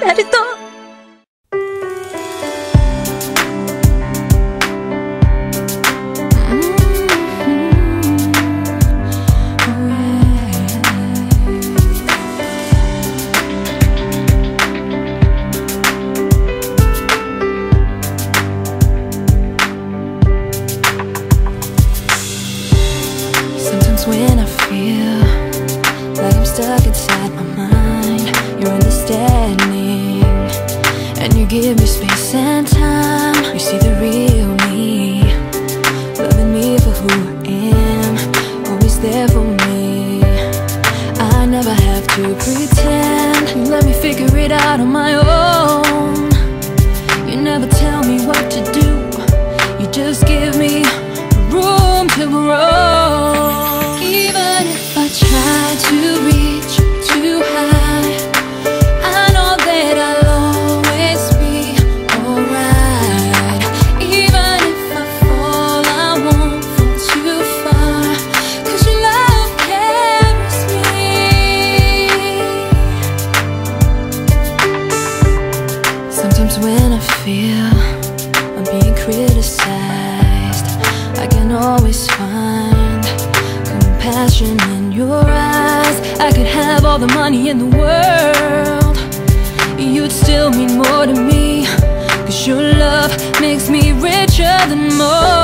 なるとWhen I feel like I'm stuck inside my mind, you're understanding, and you give me space and time. You see the real me, loving me for who I am, always there for me. I never have to pretend. You let me figure it out on my own. You never tell me what to do, you just give me room to grow. Try to reach too high, I know that I'll always be alright. Even if I fall, I won't fall too far, 'cause your love carries me. Sometimes when I feel I'm being criticized, I can always find compassion in your eyes. I could have all the money in the world, you'd still mean more to me, 'cause your love makes me richer than most.